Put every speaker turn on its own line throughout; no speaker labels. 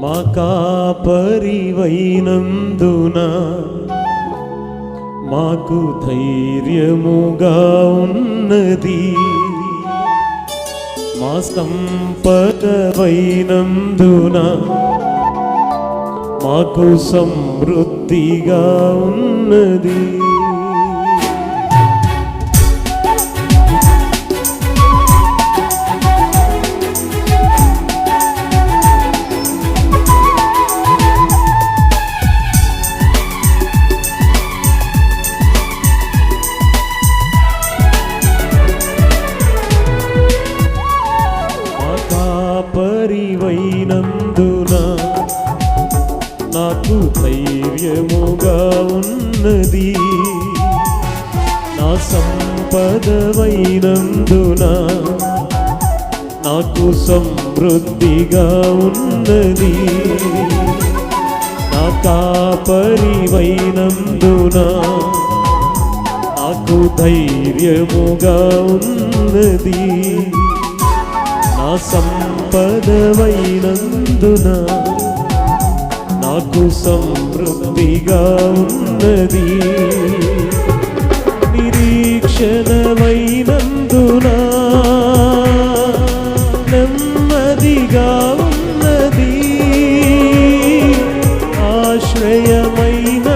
మా కాపరివైనందున మాకు ధైర్యముగా ఉన్నది, మా సంపదవైనందున మాకు సమృద్ధిగా ఉన్నది. పరివైనందున నాకు ధైర్యముగా ఉన్నది, నా సంపదవైనందున నాకు సమృద్ధిగా ఉన్నది. నా కాపరివైనందున నాకు ధైర్యముగా ఉన్నది, నా సంపదవైనందున నాకు సమృద్ధిగా ఉన్నది. నిరీక్షణమైనందున నెమ్మదిగా ఉన్నది, ఆశ్రయమైనందున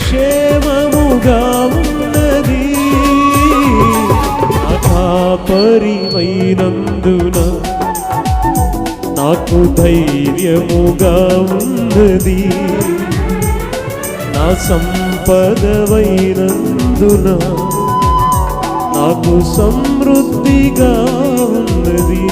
క్షేమముగా ఉన్నది. పరివైనందున నాకు ధైర్యముగా ఉన్నది, నా సంపదవైనందున నాకు సమృద్ధిగా ఉన్నది.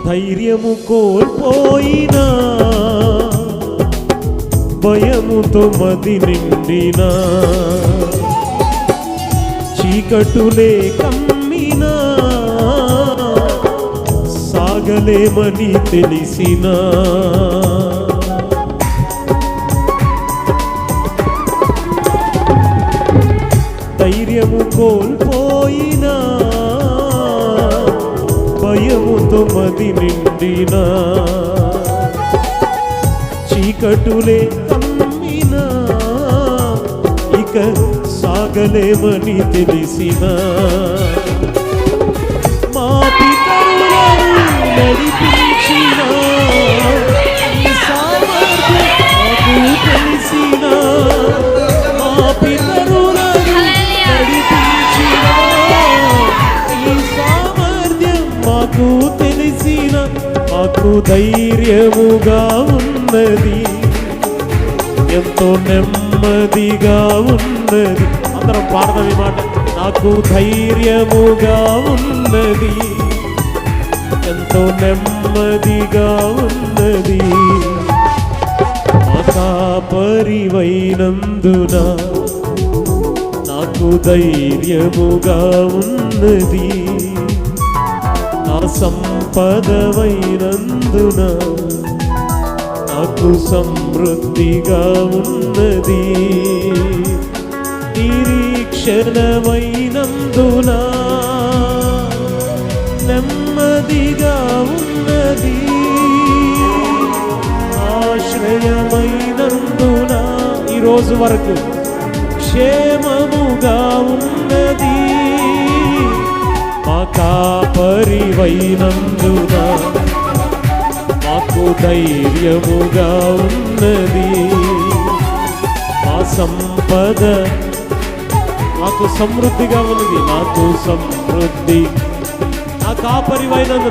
ధైర్యము కోల్పోయినా, భయముతో మది నిండినా, చీకటులే కమ్మినా, సాగలేమని తెలిసినా, ధైర్యము కోల్పోయినా, భయముతో మది నిండినా, చీకటులే కమ్మినా, ఇక సాగలేమని తెలిసినా, మా పితరులను నడిపించిన ఈ సామర్థ్యం నాకు తెలిసినా, మా పితరులను నడిపించిన ఈ సామర్థ్యం మాకు తెలిసిన, మాకు ధైర్యముగా ఉన్నది, ఎంతో నెమ్మదిగా ఉన్నది. అందరం పాడదాం ఈ మాట. నాకు ధైర్యముగా ఉన్నది, ఎంతో నెమ్మదిగా ఉన్నది, మా కాపరివైనందున నాకు ధైర్యముగా ఉన్నది, నా సంపదవైనందున నాకు సమృద్ధిగా ఉన్నది. నిరీక్షణమైనందున నెమ్మదిగా ఉన్నది, ఆశ్రయమైనందున ఈరోజు వరకు క్షేమముగా ఉన్నది. మా కాపరివైనందున మాకు ధైర్యముగా ఉన్నది, మా సంపద నాకు సమృద్ధిగా ఉన్నది, నాకు సమృద్ధి, నా కాపరివైనందున